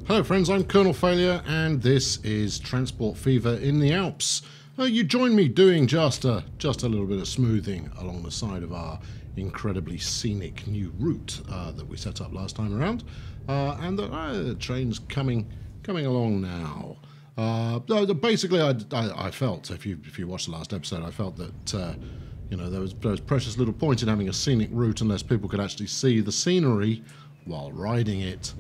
Hello friends, I'm Colonel Failure and this is Transport Fever in the Alps. You join me doing just a little bit of smoothing along the side of our incredibly scenic new route that we set up last time around. And the train's coming along now. Basically, I felt, if you watched the last episode, I felt that you know, there was precious little point in having a scenic route unless people could actually see the scenery while riding it.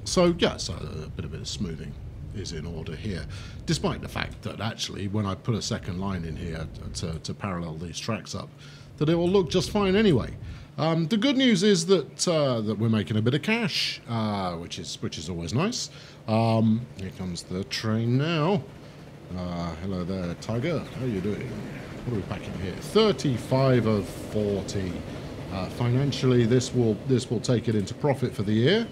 So a bit of smoothing is in order here, despite the fact that actually when I put a second line in here to parallel these tracks up, that it will look just fine anyway. The good news is that we're making a bit of cash, which is always nice. Here comes the train now. Hello there, Tiger. How are you doing? What are we packing here? 35 of 40. Financially, this will take it into profit for the year,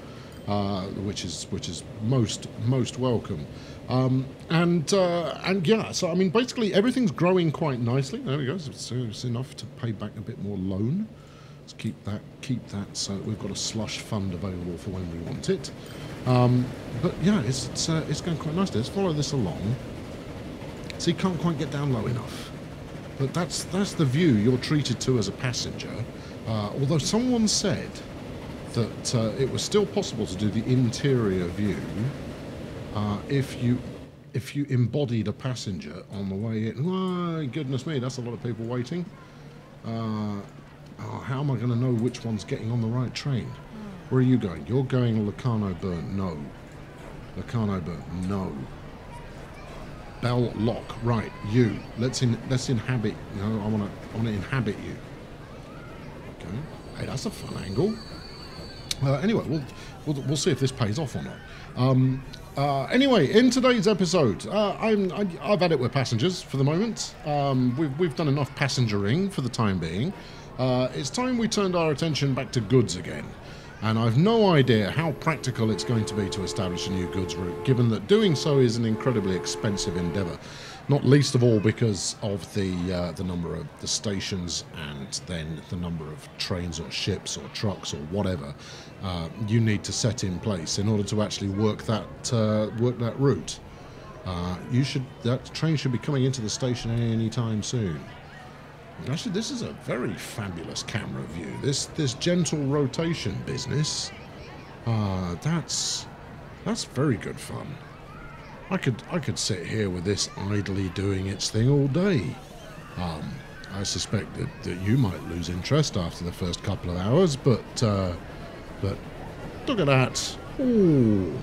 which is most welcome. And yeah, so I mean, basically everything's growing quite nicely. There we go. It's enough to pay back a bit more loan. Let's keep that so we've got a slush fund available for when we want it. But yeah, it's going quite nicely. Let's follow this along. So you can't quite get down low enough. But that's the view you're treated to as a passenger. Although someone said that it was still possible to do the interior view if you embodied a passenger on the way in. My goodness me, that's a lot of people waiting. How am I going to know which one's getting on the right train? Where are you going? You're going Locarno Burn. No. Locarno Burn. No. Bell Lock. Right. You. Let's inhabit. You know, I want to inhabit you. Okay. Hey, that's a fun angle. Anyway, we'll see if this pays off or not. Anyway, in today's episode, I've had it with passengers for the moment. We've done enough passengering for the time being. It's time we turned our attention back to goods again. And I've no idea how practical it's going to be to establish a new goods route, given that doing so is an incredibly expensive endeavour. Not least of all because of the number of the stations and then the number of trains or ships or trucks or whatever you need to set in place in order to actually work that route. That train should be coming into the station any time soon. Actually, this is a very fabulous camera view. This gentle rotation business, that's very good fun. I could sit here with this idly doing its thing all day. I suspect that you might lose interest after the first couple of hours, but look at that! Ooh,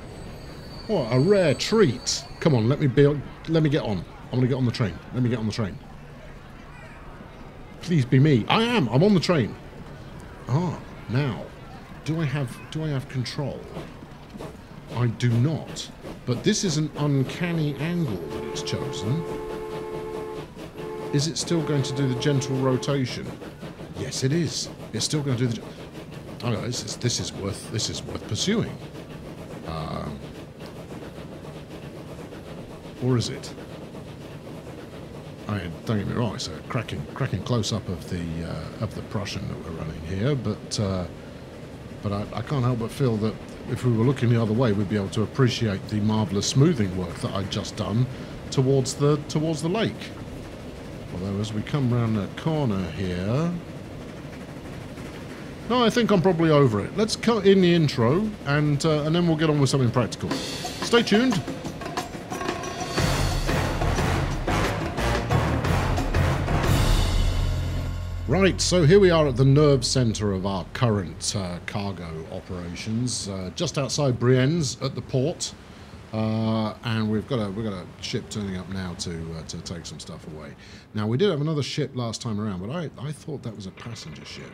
what a rare treat! Come on, let me get on. I want to get on the train. Let me get on the train. Please be me. I'm on the train. Now, do I have control? I do not. But this is an uncanny angle that it's chosen. Is it still going to do the gentle rotation? Yes, it is. It's still going to do the. Oh no, this is worth pursuing. Or is it? I mean, don't get me wrong, it's a cracking close-up of the Prussian that we're running here, but I can't help but feel that if we were looking the other way, we'd be able to appreciate the marvellous smoothing work that I'd just done towards the lake. Although as we come round the corner here, no, I think I'm probably over it. Let's cut in the intro, and then we'll get on with something practical. Stay tuned. Right, so here we are at the nerve centre of our current cargo operations, just outside Brienz at the port, and we've got a ship turning up now to take some stuff away. Now we did have another ship last time around, but I thought that was a passenger ship.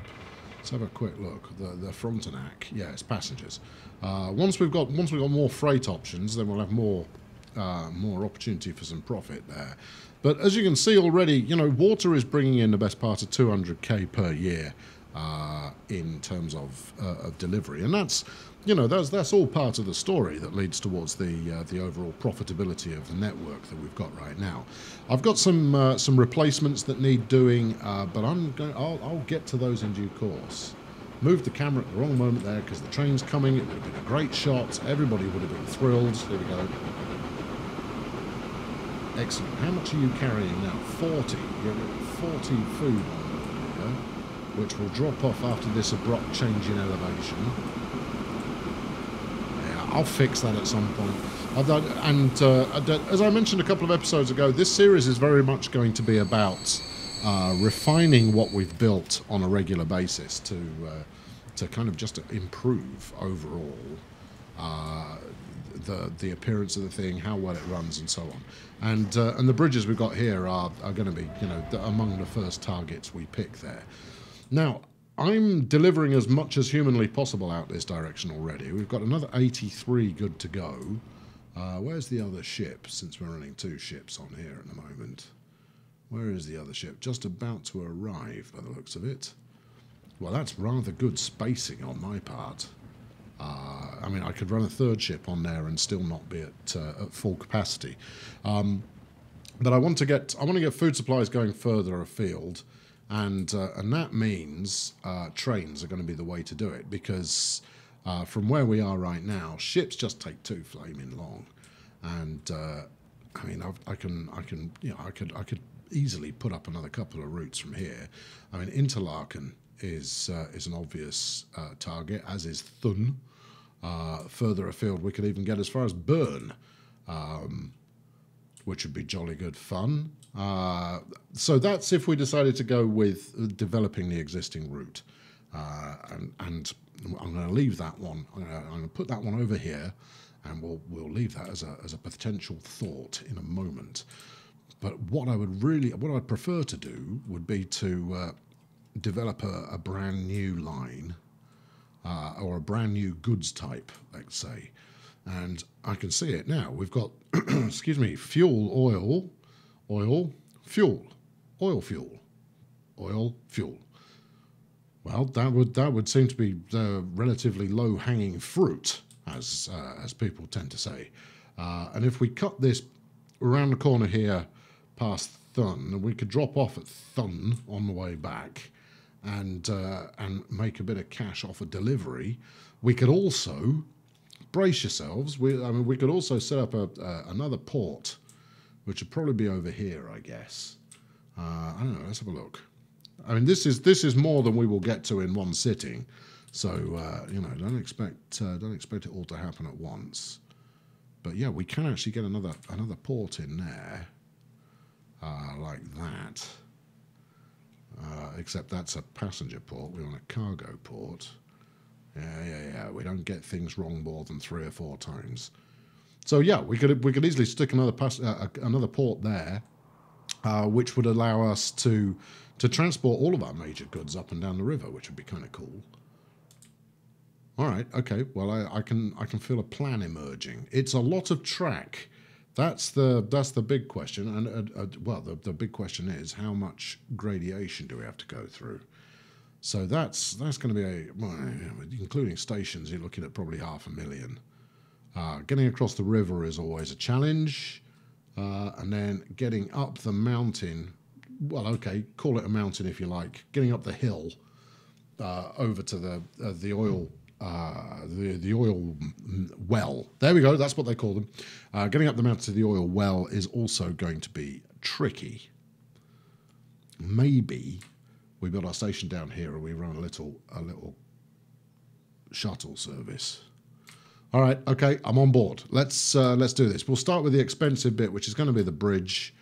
Let's have a quick look. The Frontenac, yeah, it's passengers. Once we've got more freight options, then we'll have more opportunity for some profit there. But as you can see already, you know, water is bringing in the best part of 200k per year in terms of delivery, and that's, you know, that's all part of the story that leads towards the overall profitability of the network that we've got right now. I've got some replacements that need doing, but I'll get to those in due course. moved the camera at the wrong moment there because the train's coming. It would have been a great shot. Everybody would have been thrilled. There we go. Excellent. How much are you carrying now? 40. You're at 40 food on here, which will drop off after this abrupt change in elevation. Yeah, I'll fix that at some point. As I mentioned a couple of episodes ago, this series is very much going to be about refining what we've built on a regular basis to kind of just improve overall the appearance of the thing, how well it runs, and so on. And the bridges we've got here are going to be, you know, among the first targets we pick there. Now, I'm delivering as much as humanly possible out this direction already. We've got another 83 good to go. Where's the other ship, since we're running 2 ships on here at the moment? Where is the other ship? Just about to arrive, by the looks of it. Well, that's rather good spacing on my part. I mean, I could run a 3rd ship on there and still not be at full capacity. But I want to get food supplies going further afield, and that means trains are going to be the way to do it, because from where we are right now, ships just take too flaming long, and I mean, I could easily put up another couple of routes from here. I mean, Interlaken is an obvious target, as is Thun. Further afield, we could even get as far as Bern, which would be jolly good fun. So that's if we decided to go with developing the existing route. And I'm going to leave that one. I'm going to put that one over here, and we'll leave that as a potential thought in a moment. But what I'd prefer to do would be to develop a brand new line, or a brand new goods type, let's say. And I can see it now. We've got, excuse me, fuel, fuel. Well, that would seem to be relatively low-hanging fruit, as people tend to say. And if we cut this around the corner here, past Thun, we could drop off at Thun on the way back, and make a bit of cash off a delivery. We could also, brace yourselves, we could also set up another port, which would probably be over here, I guess. I don't know, let's have a look. I mean, this is more than we will get to in one sitting, so you know, don't expect it all to happen at once. But yeah, we can actually get another port in there, like that. Except that's a passenger port. We want a cargo port. Yeah. We don't get things wrong more than 3 or 4 times. So yeah, we could easily stick another port there, which would allow us to transport all of our major goods up and down the river, which would be kind of cool. All right, okay. Well, I can feel a plan emerging. It's a lot of track. That's the big question, and well, the big question is, how much gradation do we have to go through? So that's going to be including stations, you're looking at probably 500,000. Getting across the river is always a challenge, and then getting up the mountain, well, okay, call it a mountain if you like. Getting up the hill over to the oil. The oil well. There we go, that's what they call them. Getting up the mountain to the oil well is also going to be tricky. Maybe we build our station down here and we run a little shuttle service. All right, okay, I'm on board. Let's do this. We'll start with the expensive bit, which is going to be the bridge,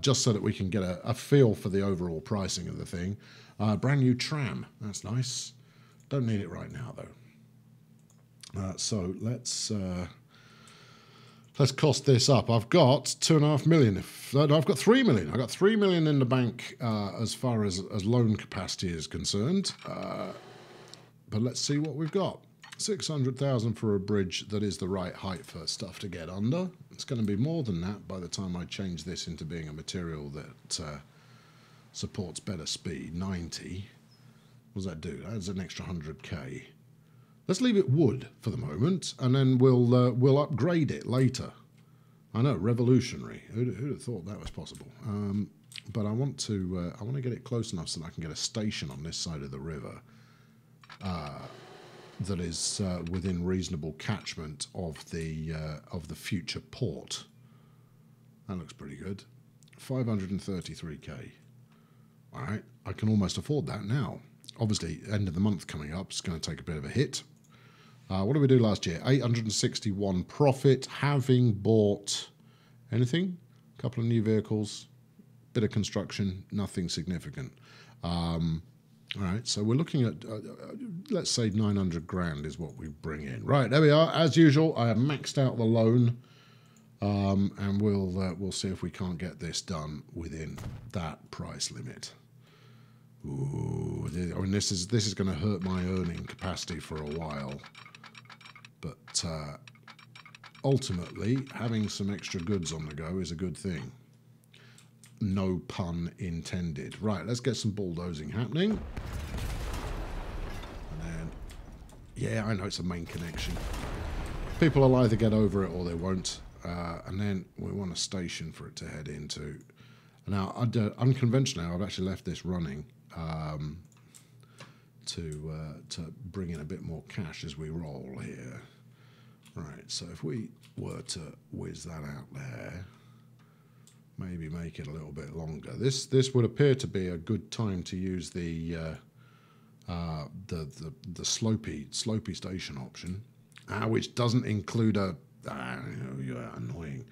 just so that we can get a feel for the overall pricing of the thing. Brand new tram, that's nice. Don't need it right now, though. So let's cost this up. I've got 2.5 million. No, I've got 3 million. I've got 3 million in the bank as far as loan capacity is concerned. But let's see what we've got. 600,000 for a bridge that is the right height for stuff to get under. It's going to be more than that by the time I change this into being a material that supports better speed. 90. What does that do? That's an extra 100k. Let's leave it wood for the moment, and then we'll upgrade it later. I know, revolutionary. Who'd have thought that was possible? But I want to get it close enough so that I can get a station on this side of the river, that is within reasonable catchment of the future port. That looks pretty good. 533k. All right, I can almost afford that now. Obviously, end of the month coming up, it's going to take a bit of a hit. What did we do last year? 861 profit, having bought anything? A couple of new vehicles, bit of construction, nothing significant. All right, so we're looking at, let's say 900 grand is what we bring in. Right, there we are. As usual, I have maxed out the loan, and we'll see if we can't get this done within that price limit. Ooh, I mean, this is going to hurt my earning capacity for a while, but ultimately, having some extra goods on the go is a good thing. No pun intended. Right, let's get some bulldozing happening. And then, yeah, I know it's a main connection. People will either get over it or they won't. And then we want a station for it to head into. Now, unconventionally, I've actually left this running to bring in a bit more cash as we roll here. Right, so if we were to whiz that out there, maybe make it a little bit longer. This would appear to be a good time to use the slopey station option, which doesn't include a you're annoying.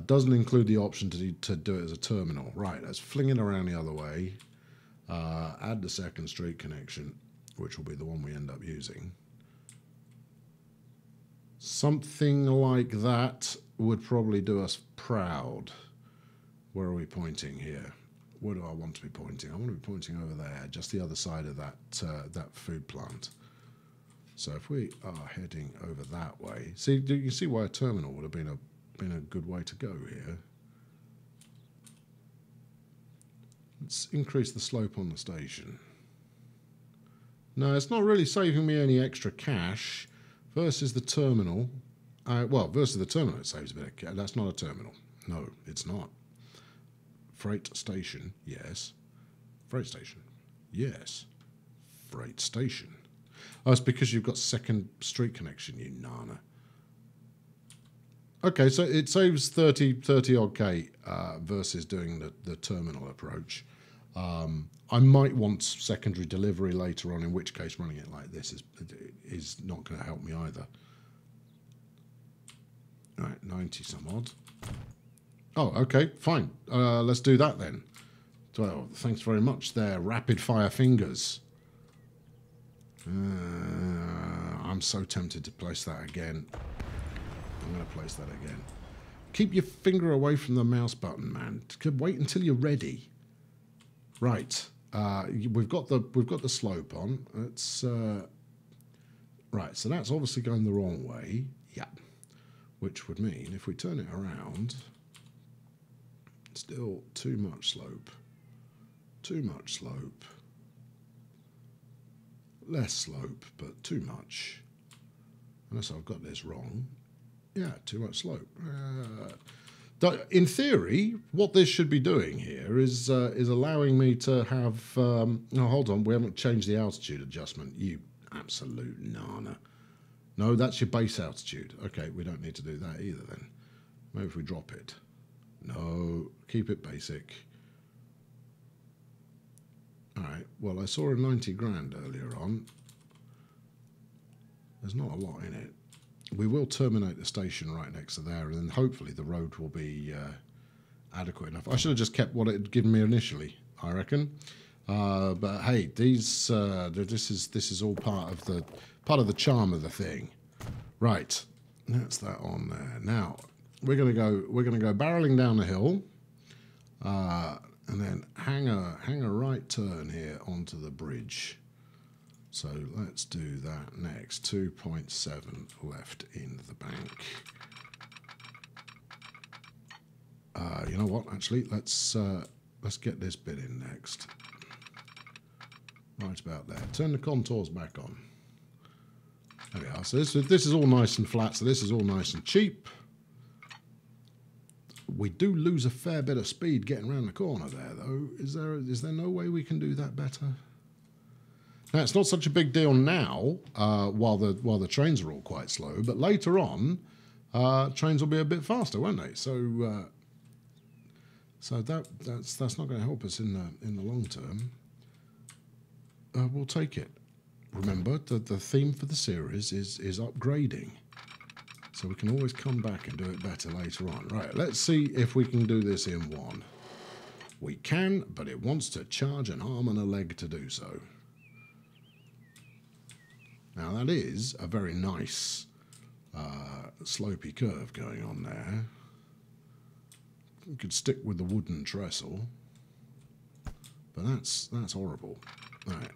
Doesn't include the option to do it as a terminal. Right, let's fling it around the other way. Add the second street connection, which will be the one we end up using. Something like that would probably do us proud. Where are we pointing here? Where do I want to be pointing? I want to be pointing over there, just the other side of that food plant. So if we are heading over that way, see, do you see why a terminal would have been a good way to go here? Let's increase the slope on the station. No, it's not really saving me any extra cash. Versus the terminal. Well, versus the terminal, it saves a bit of cash. That's not a terminal. No, it's not. Freight station, yes. Freight station, yes. Freight station. Oh, it's because you've got second street connection, you nana. Okay, so it saves 30 odd K versus doing the terminal approach. I might want secondary delivery later on, in which case running it like this is not going to help me either. All right, 90 some odd. Oh, okay, fine. Let's do that then. Well, thanks very much there, rapid fire fingers. I'm so tempted to place that again. I'm going to place that again. Keep your finger away from the mouse button, man. Wait until you're ready. Right, we've got the slope on. It's right. So that's obviously going the wrong way. Yeah, which would mean if we turn it around, still too much slope. Too much slope. Less slope, but too much. Unless I've got this wrong. Yeah, too much slope. In theory, what this should be doing here is allowing me to have... no, hold on, we haven't changed the altitude adjustment. You absolute nana. No, that's your base altitude. Okay, we don't need to do that either then. Maybe if we drop it. No, keep it basic. All right, well, I saw a 90 grand earlier on. There's not a lot in it. We will terminate the station right next to there, and then hopefully the road will be adequate enough. I should have just kept what it had given me initially, I reckon. But hey, this is all part of the charm of the thing. Right, that's that on there. Now we're gonna go barreling down the hill, and then hang a right turn here onto the bridge. So let's do that next. 2.7 left in the bank. You know what? Actually, let's get this bit in next. Right about there. Turn the contours back on. There we are. So this is all nice and flat. So this is all nice and cheap. We do lose a fair bit of speed getting around the corner there, though. Is there no way we can do that better? Now, it's not such a big deal now, while the trains are all quite slow, but later on, trains will be a bit faster, won't they? So, that's not going to help us in the long term. We'll take it. Remember that the theme for the series is upgrading, so we can always come back and do it better later on. Right, let's see if we can do this in one. We can, but it wants to charge an arm and a leg to do so. Now that is a very nice slopey curve going on there. You could stick with the wooden trestle, but that's horrible. Right,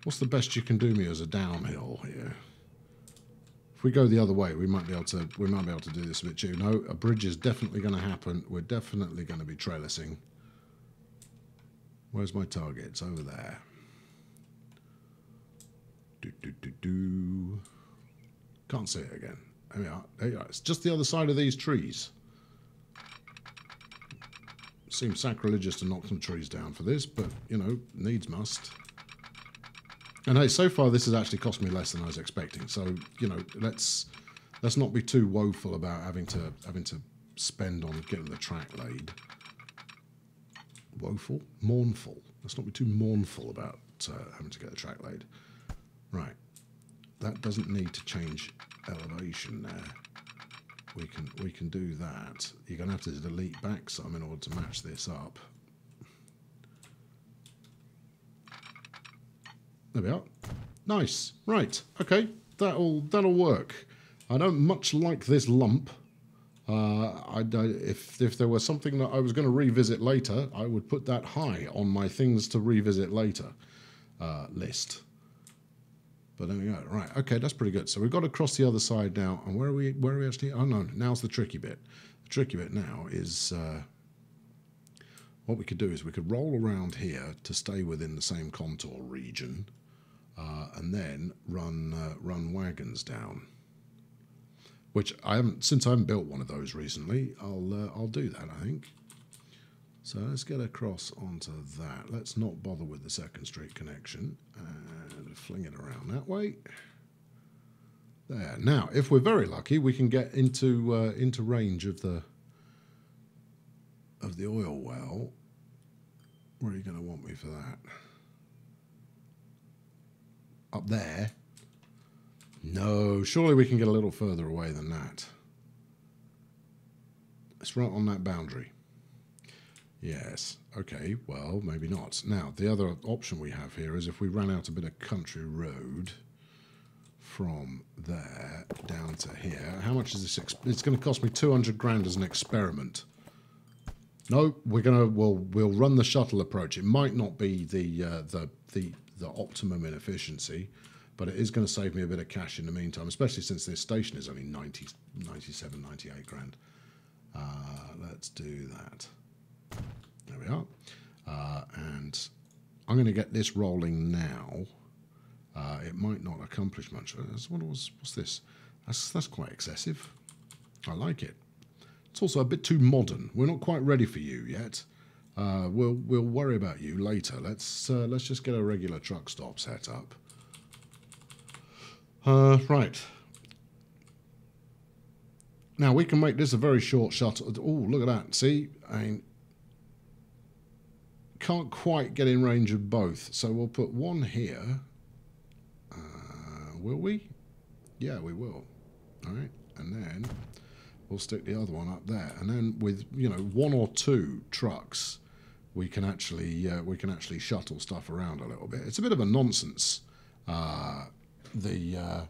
what's the best you can do me as a downhill here? If we go the other way, we might be able to do this a bit too. No, a bridge is definitely going to happen. We're definitely going to be trellising. Where's my target? It's over there. Can't see it again. There we are. There you are. It's just the other side of these trees. Seems sacrilegious to knock some trees down for this, but, you know, needs must. And hey, so far this has actually cost me less than I was expecting. So, you know, let's not be too woeful about having to spend on getting the track laid. Woeful? Mournful. Let's not be too mournful about having to get the track laid. Right. That doesn't need to change elevation there. We can do that. You're going to have to delete back some in order to match this up. There we are. Nice. Right. Okay. That'll work. I don't much like this lump. If there was something that I was going to revisit later, I would put that high on my things to revisit later list. But there we go. Right. Okay, that's pretty good. So we've got to cross the other side now. And where are we actually? Oh no, now's the tricky bit. The tricky bit now is what we could do is we could roll around here to stay within the same contour region, and then run wagons down. Which since I haven't built one of those recently, I'll do that, I think. So let's get across onto that. Let's not bother with the second street connection and fling it around that way. There. Now, if we're very lucky, we can get into range of the oil well. Where are you going to want me for that? Up there? No, surely we can get a little further away than that. It's right on that boundary. Yes, okay, well, maybe not. Now, the other option we have here is if we ran out a bit of country road from there down to here. How much is this? It's going to cost me 200 grand as an experiment. No, we'll run the shuttle approach. It might not be the optimum in efficiency, but it is going to save me a bit of cash in the meantime, especially since this station is only 97, 98 grand. Let's do that. There we are. And I'm going to get this rolling now. It might not accomplish much. What's this? That's quite excessive. I like it. It's also a bit too modern. We're not quite ready for you yet. We'll worry about you later. Let's just get a regular truck stop set up. Right. Now we can make this a very short shuttle. Oh, look at that. See, I mean, can't quite get in range of both. So we'll put one here. Will we? Yeah, we will. All right, and then we'll stick the other one up there. And then with one or two trucks, we can actually shuttle stuff around a little bit. It's a bit of a nonsense. The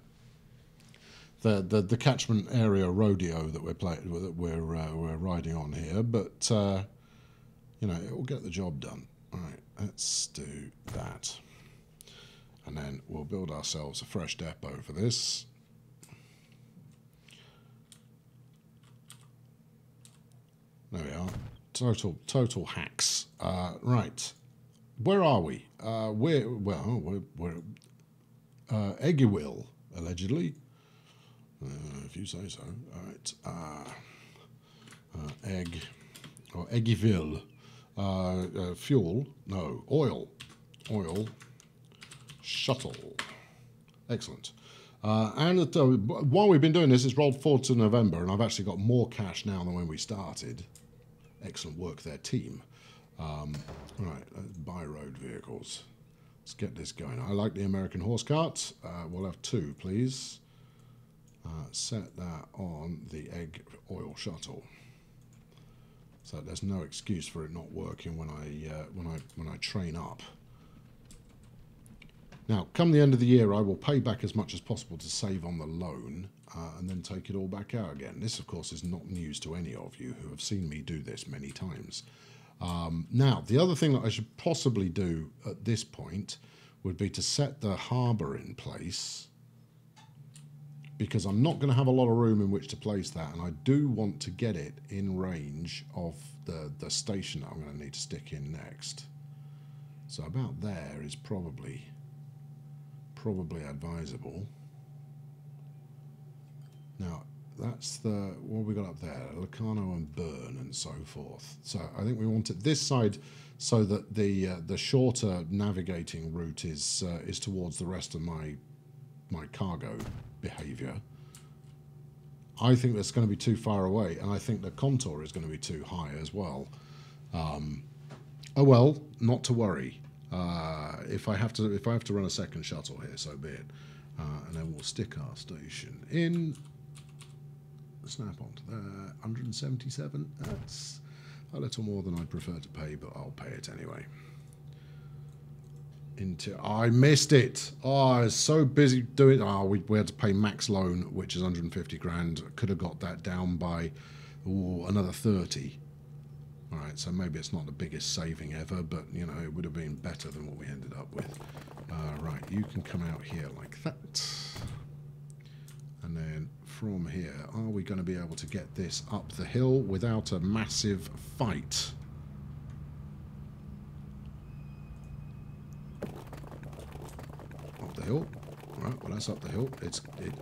catchment area rodeo that we're riding on here, but it will get the job done. All right, let's do that, and then we'll build ourselves a fresh depot for this. There we are. Total hacks. Right, where are we? We're Eggyville, allegedly. If you say so. All right. Egg, or Eggyville. Fuel. No, oil. Oil. shuttle. Excellent. While we've been doing this, it's rolled forward to November, and I've actually got more cash now than when we started. Excellent work there, team. Right, let's buy road vehicles. Let's get this going. I like the American horse cart. We'll have 2, please. Set that on the egg oil shuttle. So there's no excuse for it not working when I train up. Now, come the end of the year, I will pay back as much as possible to save on the loan, and then take it all back out again. This, of course, is not news to any of you who have seen me do this many times. Now, the other thing that I should possibly do at this point would be to set the harbour in place, because I'm not going to have a lot of room in which to place that, and I do want to get it in range of the station that I'm going to need to stick in next. So about there is probably advisable. Now, that's what have we got up there? Locarno and Burn and so forth. So I think we want it this side so that the shorter navigating route is towards the rest of my cargo behaviour. I think that's going to be too far away, and I think the contour is going to be too high as well. Oh well, not to worry. If I have to run a second shuttle here, so be it. And then we'll stick our station in. Snap onto there. 177. That's a little more than I'd prefer to pay, but I'll pay it anyway. I missed it. Oh, I was so busy doing. Oh, we had to pay max loan, which is 150 grand. Could have got that down by another 30. All right, so maybe it's not the biggest saving ever, but you know it would have been better than what we ended up with. Right, you can come out here like that, and then from here, are we going to be able to get this up the hill without a massive fight? Up the hill. Right, well that's up the hill.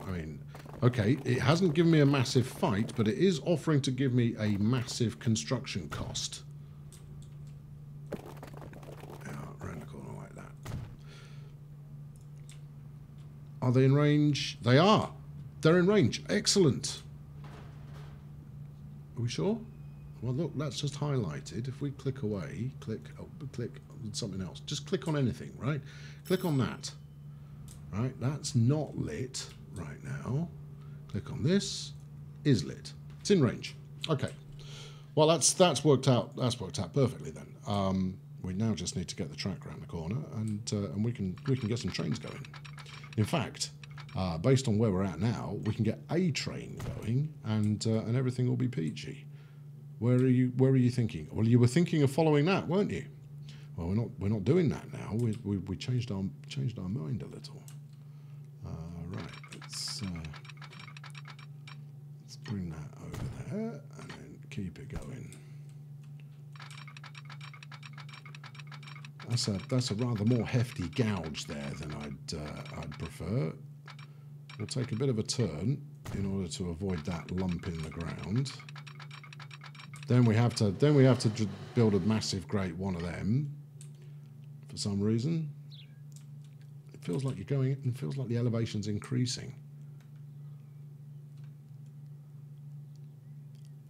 I mean, okay, it hasn't given me a massive fight, but it is offering to give me a massive construction cost. Yeah, around the corner like that. Are they in range? They are. They're in range. Excellent. Are we sure? Well, look, that's just highlighted. If we click away, click something else. Just click on anything, right? Click on that. Right, that's not lit right now. Click on this. Is lit. It's in range. Okay. Well, that's worked out. That's worked out perfectly then. We now just need to get the track around the corner, and we can get some trains going. In fact, based on where we're at now, we can get a train going, and everything will be peachy. Where are you thinking? Well, you were thinking of following that, weren't you? Well, we're not doing that now. We changed our mind a little. Right, let's bring that over there and then keep it going. That's a rather more hefty gouge there than I'd prefer. We'll take a bit of a turn in order to avoid that lump in the ground. Then we have to build a massive great one of them. For some reason, it feels like you're going. It feels like the elevation's increasing.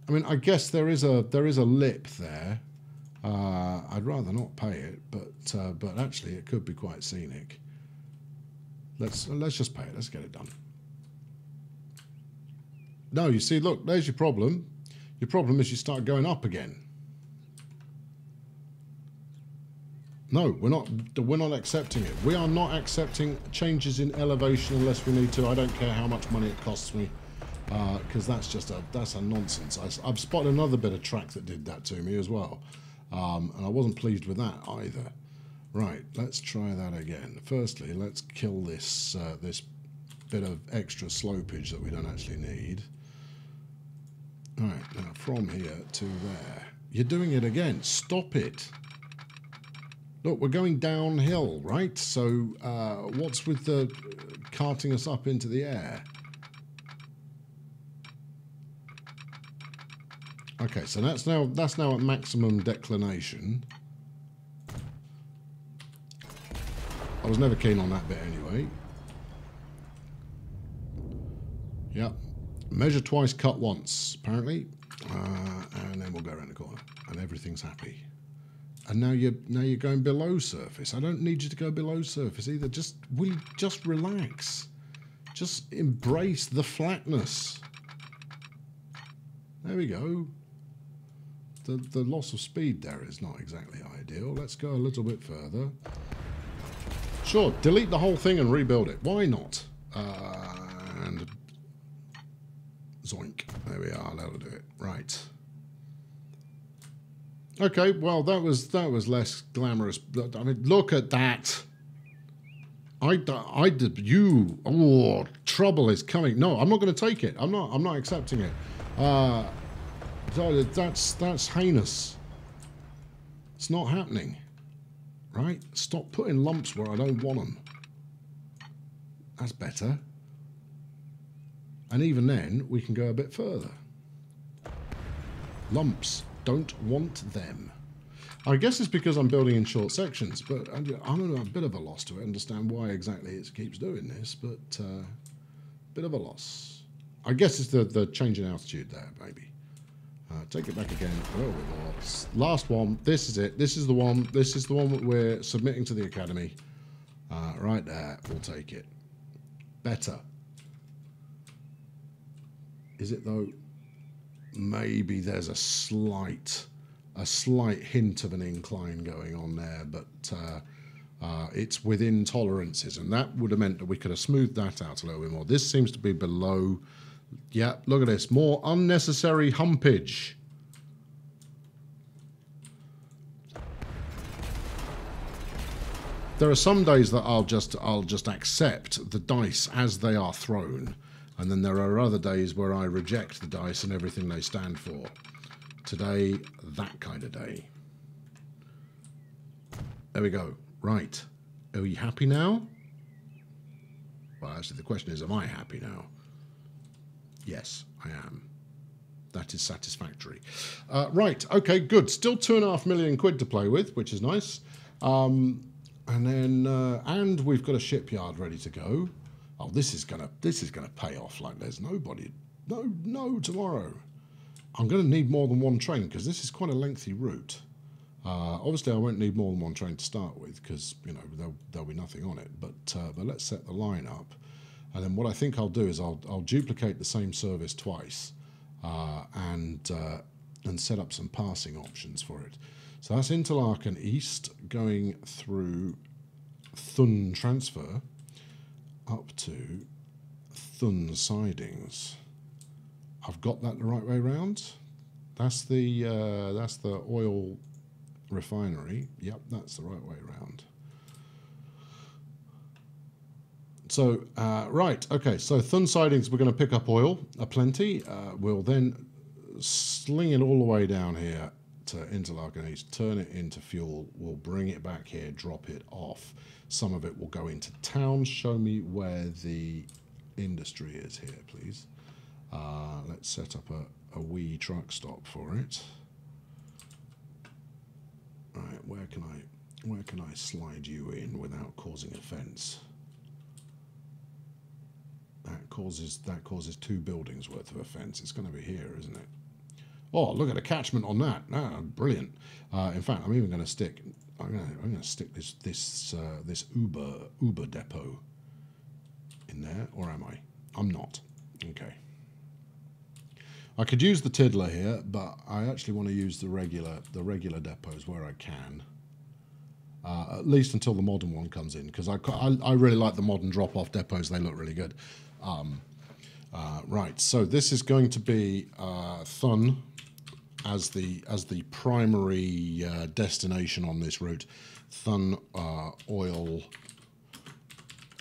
I mean, I guess there is a lip there. I'd rather not pay it, but actually it could be quite scenic. Let's just pay it. Let's get it done. No, you see, look, there's your problem. Your problem is you start going up again. No, we're not accepting it. We are not accepting changes in elevation unless we need to. I don't care how much money it costs me, because that's a nonsense. I've spotted another bit of track that did that to me as well, and I wasn't pleased with that either. Right, let's try that again. Firstly, let's kill this this bit of extra slopage that we don't actually need. All right, now from here to there. You're doing it again. Stop it. Look, we're going downhill, right? So what's with the carting us up into the air? Okay, so that's now at maximum declination. I was never keen on that bit anyway. Yep. Measure twice, cut once, apparently. And then we'll go around the corner. And everything's happy. And now you're going below surface. I don't need you to go below surface either. Just relax. Just embrace the flatness. There we go. The loss of speed there is not exactly ideal. Let's go a little bit further. Sure, delete the whole thing and rebuild it. Why not? And zoink. There we are. That'll do it. Right. Okay. Well, that was less glamorous. I mean, look at that. Oh, trouble is coming. No, I'm not going to take it. I'm not accepting it. That's heinous. It's not happening. Right? Stop putting lumps where I don't want them. That's better. And even then, we can go a bit further. Lumps. Don't want them. I guess it's because I'm building in short sections, but I'm a bit of a loss to understand why exactly it keeps doing this, but bit of a loss. I guess it's the change in altitude there, maybe. Take it back again a little bit more. Last one. This is it. This is the one. This is the one that we're submitting to the Academy. Right there. We'll take it. Better. Is it though? Maybe there's a slight hint of an incline going on there, but it's within tolerances, and that would have meant that we could have smoothed that out a little bit more. This seems to be below. Yeah, look at this. More unnecessary humpage. There are some days that I'll just accept the dice as they are thrown, and then there are other days where I reject the dice and everything they stand for. Today, that kind of day. There we go. Right. Are you happy now? Well, actually, the question is, am I happy now? Yes, I am. That is satisfactory. Right. Okay, good. Still £2.5 million to play with, which is nice. And then, and we've got a shipyard ready to go. Oh, this is gonna pay off like there's no tomorrow. I'm going to need more than one train because this is quite a lengthy route. Obviously, I won't need more than one train to start with because there'll be nothing on it. But let's set the line up, and then what I think I'll do is I'll duplicate the same service twice, and set up some passing options for it. So that's Interlaken East going through Thun Transfer up to Thun Sidings. I've got that the right way round. That's the oil refinery. Yep, that's the right way round. So right, okay. So Thun Sidings, we're going to pick up oil aplenty. We'll then sling it all the way down here to Interlaken East, turn it into fuel. We'll bring it back here, drop it off. Some of it will go into town. Show me where the industry is here, please. Let's set up a wee truck stop for it. Right, where can I slide you in without causing offence? That causes 2 buildings worth of offence. It's going to be here, isn't it? Oh, look at the catchment on that! Ah, brilliant. In fact, I'm even going to stick. I'm going to stick this Uber depot in there, or am I? I'm not. Okay. I could use the Tiddler here, but I actually want to use the regular depots where I can. At least until the modern one comes in, because I really like the modern drop-off depots. They look really good. Right, so this is going to be Thun as the primary destination on this route. Thun oil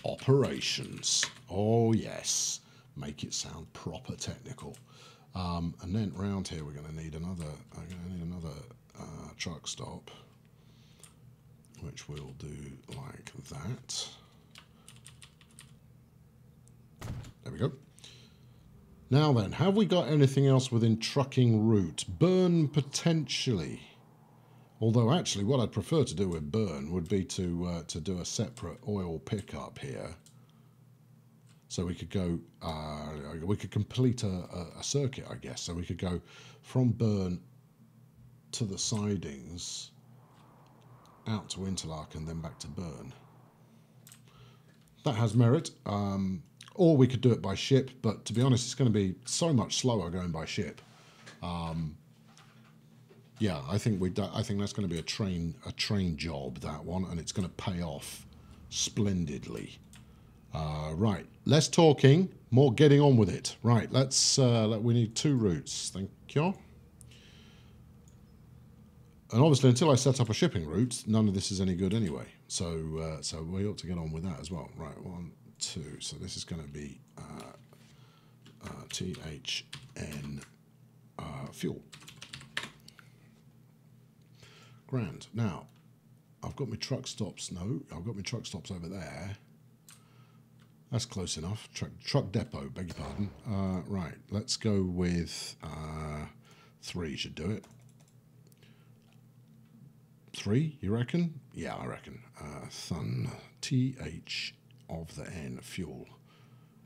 operations. Oh yes, make it sound proper technical. And then round here we're going to need another. I'm going to need another truck stop, which we'll do like that. There we go. Now then, have we got anything else within trucking route? Burn potentially. Although actually what I'd prefer to do with Burn would be to do a separate oil pickup here. So we could go, we could complete a circuit, I guess. So we could go from Burn to the sidings, out to Interlaken, and then back to Burn. That has merit. Or we could do it by ship, but to be honest, it's going to be so much slower going by ship. Yeah, I think that's going to be a train job, that one, and it's going to pay off splendidly. Right, less talking, more getting on with it. Right, we need 2 routes. Thank you. And obviously, until I set up a shipping route, none of this is any good anyway. So, so we ought to get on with that as well. Right, 1, 2. So this is going to be THN fuel. Grand. Now, I've got my truck stops. No, I've got my truck stops over there. That's close enough. Truck depot, beg your pardon. Right, let's go with 3 should do it. 3, you reckon? Yeah, I reckon. Thun, TH of the N, fuel.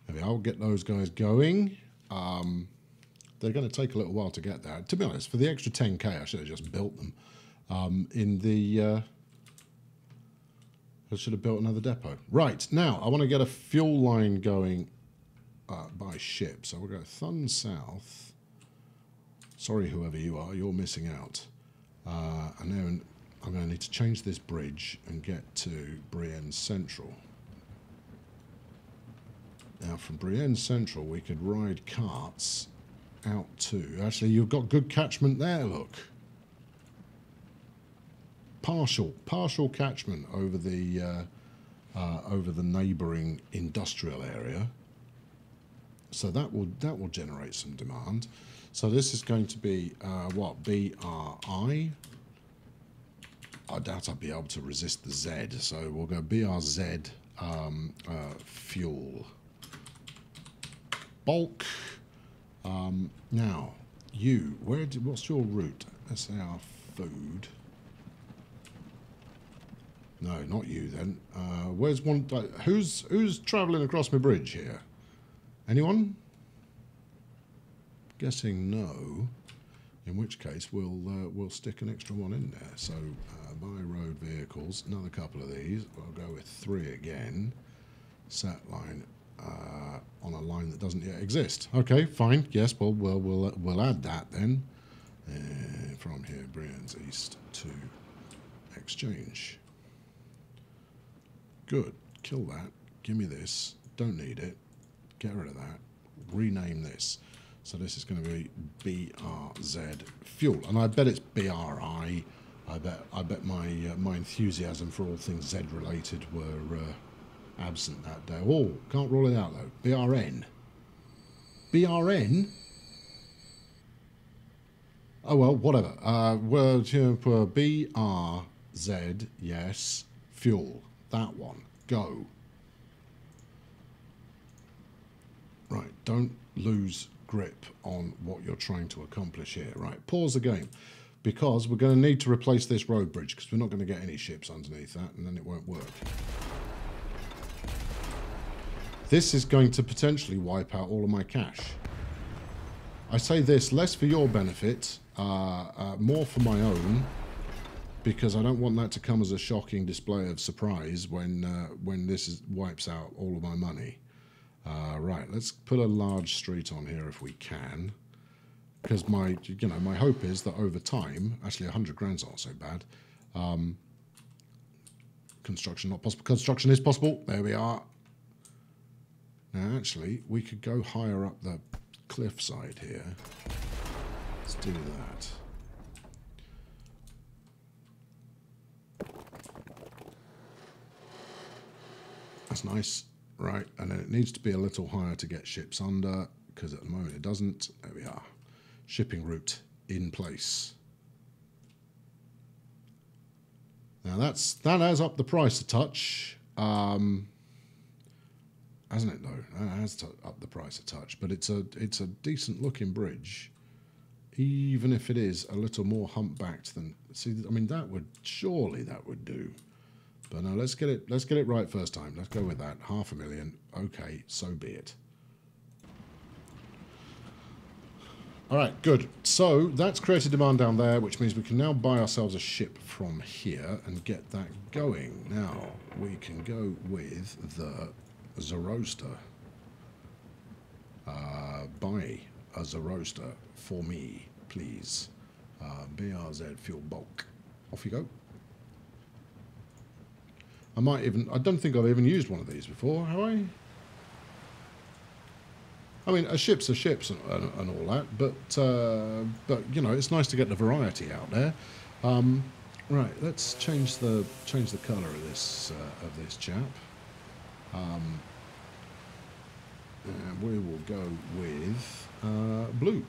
Maybe I'll get those guys going. They're going to take a little while to get there. To be honest, for the extra 10k, I should have just built them. I should have built another depot. Right, now, I want to get a fuel line going by ship. So we'll go Thun South. Sorry, whoever you are, you're missing out. And then I'm going to need to change this bridge and get to Brienne Central. Now, from Brienne Central, we could ride carts out to... Actually, you've got good catchment there, look. Partial catchment over the neighbouring industrial area. So that will generate some demand. So this is going to be what, BRI? I doubt I'd be able to resist the Z. So we'll go BRZ fuel bulk. Now you, what's your route? SAR food. No, not you then. Where's one? Who's travelling across my bridge here? Anyone? Guessing no. In which case we'll stick an extra one in there. So buy road vehicles, another couple of these. We'll go with 3 again. Sat line on a line that doesn't yet exist. Okay, fine. Yes, well we'll add that then. From here, Brienne's East to Exchange. Good. Kill that. Give me this. Don't need it. Get rid of that. Rename this. So this is going to be BRZ fuel, and I bet it's BRI. I bet my enthusiasm for all things Z related were absent that day. Oh, can't rule it out though. BRN. BRN. Oh well, whatever. Well, BRZ. Yes, fuel. That one. Go. Right, don't lose grip on what you're trying to accomplish here. Right, pause the game, because we're going to need to replace this road bridge, because we're not going to get any ships underneath that, and then it won't work. This is going to potentially wipe out all of my cash. I say this less for your benefit, more for my own, because I don't want that to come as a shocking display of surprise when this wipes out all of my money. Right, let's put a large street on here if we can, because my hope is that over time, actually 100 grand's not so bad. Construction not possible. Construction is possible. There we are. Now, actually, we could go higher up the cliffside here. Let's do that. That's nice, right? And then it needs to be a little higher to get ships under, because at the moment it doesn't. There we are. Shipping route in place. Now that has up the price a touch, hasn't it? Though that has up the price a touch, but it's a decent looking bridge. Even if it is a little more humpbacked than... See, I mean, surely that would do. But no, let's get it right first time. Let's go with that. 500,000. Okay, so be it. All right, good. So that's created demand down there, which means we can now buy ourselves a ship from here and get that going. Now, we can go with the Zoroaster. Buy a Zoroaster for me, please. BRZ fuel bulk. Off you go. I don't think I've even used one of these before, have I? I mean, a ship's and all that, but you know, it's nice to get the variety out there. Right, let's change the colour of this chap. And we will go with blue.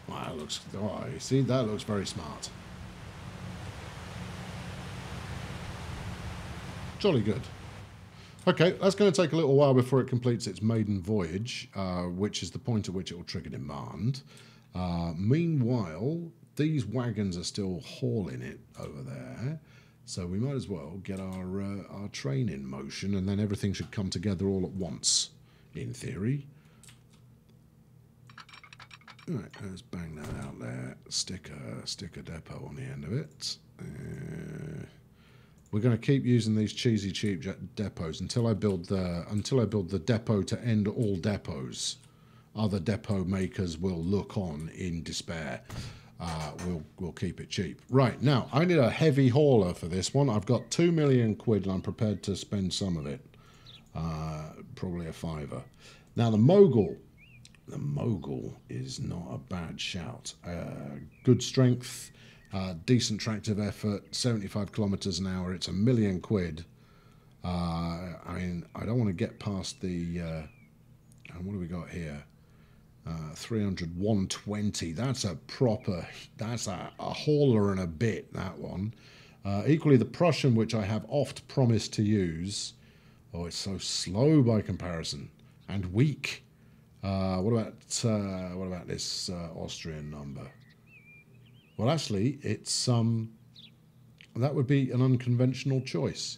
Wow, that looks. Oh, you see, that looks very smart. Jolly good. Okay, that's going to take a little while before it completes its maiden voyage, which is the point at which it will trigger demand. Meanwhile, these wagons are still hauling it over there, so we might as well get our train in motion, and then everything should come together all at once, in theory. All right, let's bang that out there. Stick a depot on the end of it. We're going to keep using these cheesy cheap depots until I build the depot to end all depots. Other depot makers will look on in despair. We'll keep it cheap. Right, now I need a heavy hauler for this one. I've got 2 million quid and I'm prepared to spend some of it. Probably a £5. Now the Mogul is not a bad shout. Good strength. Decent tractive effort, 75 kilometers an hour. It's 1 million quid. I mean, I don't want to get past the. What do we got here? 300, 120. That's a proper. That's a hauler and a bit. That one. Equally, the Prussian, which I have oft promised to use. Oh, it's so slow by comparison and weak. What about this Austrian number? Well, actually, it's that would be an unconventional choice.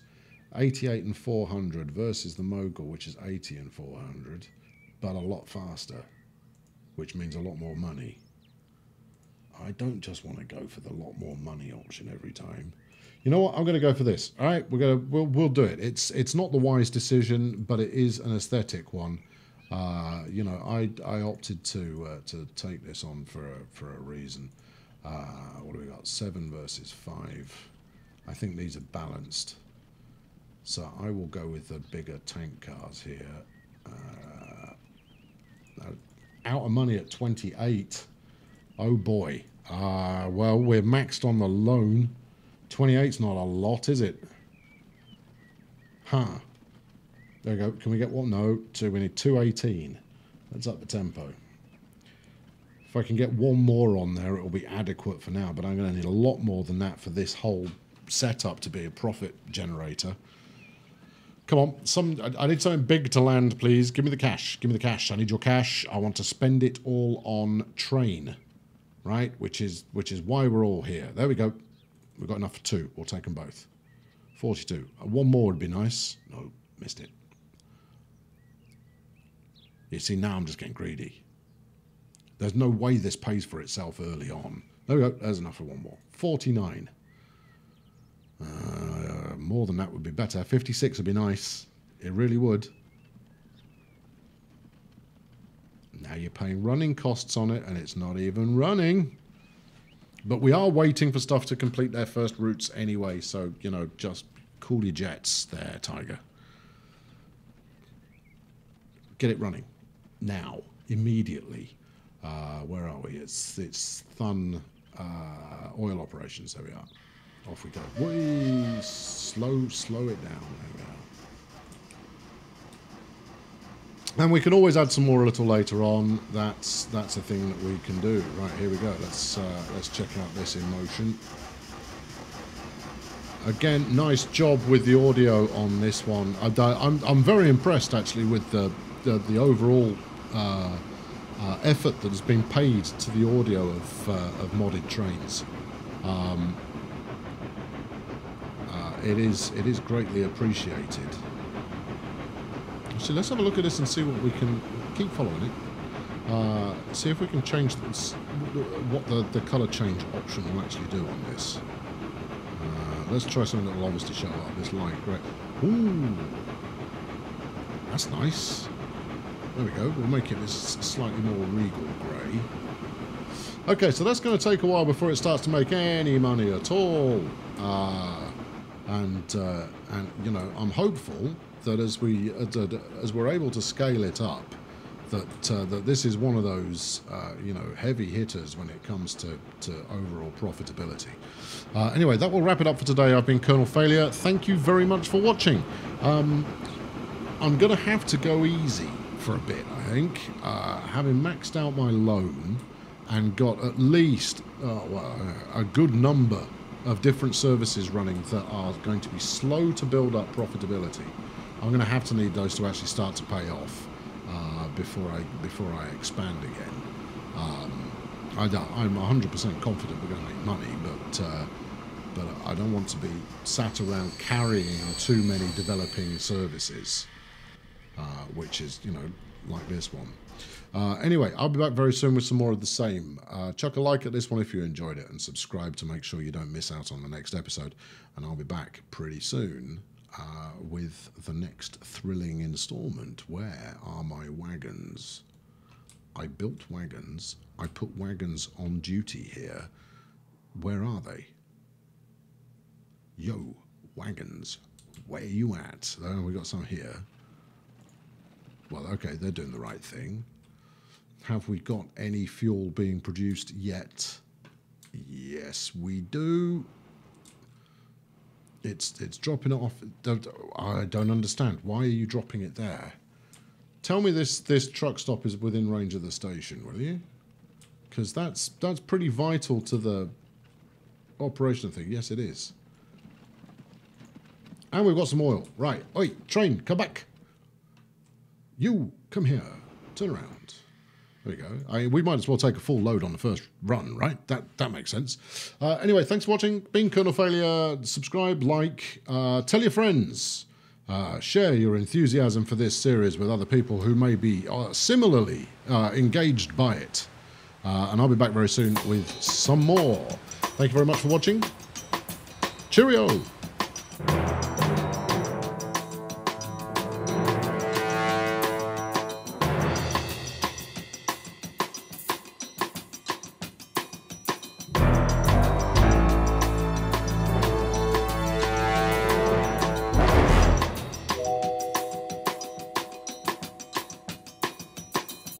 88 and 400 versus the Mogul, which is 80 and 400, but a lot faster, which means a lot more money. I don't just want to go for the lot more money option every time. You know what? I'm going to go for this. All right, we'll do it. It's not the wise decision, but it is an aesthetic one. You know, I opted to take this on for a reason. What do we got? 7 versus 5. I think these are balanced. So I will go with the bigger tank cars here. Out of money at 28. Oh boy. Well, we're maxed on the loan. 28's not a lot, is it? Huh. There we go. Can we get one? No. 2. We need 218. Let's up the tempo. If I can get one more on there, it will be adequate for now, but I'm going to need a lot more than that for this whole setup to be a profit generator. Come on, I need something big to land, please. Give me the cash. Give me the cash. I need your cash. I want to spend it all on train, right? Which is why we're all here. There we go. We've got enough for 2. We'll take them both. 42. One more would be nice. No, missed it. You see, now I'm just getting greedy. There's no way this pays for itself early on. There we go. There's enough for one more. 49. More than that would be better. 56 would be nice. It really would. Now you're paying running costs on it, and it's not even running. But we are waiting for stuff to complete their first routes anyway, so, you know, just cool your jets there, Tiger. Get it running. Now. Immediately. Where are we? It's Thun oil operations. There we are. Off we go. Whee! Slow it down. There we are. And we can always add some more a little later on. That's a thing that we can do. Right, here we go. Let's check out this in motion. Again, nice job with the audio on this one. I'm very impressed actually with the overall effort that has been paid to the audio of modded trains. It is greatly appreciated. So let's have a look at this and see what we can keep following it. See if we can change this, what the colour change option will actually do on this. Let's try something that will obviously show up. This light grey. Ooh, that's nice. There we go. We'll make it this slightly more regal grey. Okay, so that's going to take a while before it starts to make any money at all. And you know, I'm hopeful that as we're able to scale it up, that this is one of those you know, heavy hitters when it comes to overall profitability. Anyway, that will wrap it up for today. I've been Colonel Failure. Thank you very much for watching. I'm going to have to go easy for a bit, I think. Having maxed out my loan and got at least a good number of different services running that are going to be slow to build up profitability, I'm going to have to need those to actually start to pay off before I expand again. I'm 100% confident we're going to make money, but I don't want to be sat around carrying too many developing services, which is, you know, like this one. Anyway, I'll be back very soon with some more of the same. Chuck a like at this one if you enjoyed it, and subscribe to make sure you don't miss out on the next episode. And I'll be back pretty soon with the next thrilling installment. Where are my wagons? I built wagons. I put wagons on duty here. Where are they? Yo, wagons. Where you at? Oh, we got some here. Well, okay, they're doing the right thing. Have we got any fuel being produced yet? Yes, we do. It's dropping it off. I don't understand. Why are you dropping it there? Tell me this truck stop is within range of the station, will you? Because that's pretty vital to the operation thing. Yes, it is. And we've got some oil. Right. Oi, train, come back. You, come here. Turn around. There we go. We might as well take a full load on the first run, right? That makes sense. Anyway, thanks for watching. Been Colonel Failure. Subscribe, like, tell your friends. Share your enthusiasm for this series with other people who may be similarly engaged by it. And I'll be back very soon with some more. Thank you very much for watching. Cheerio!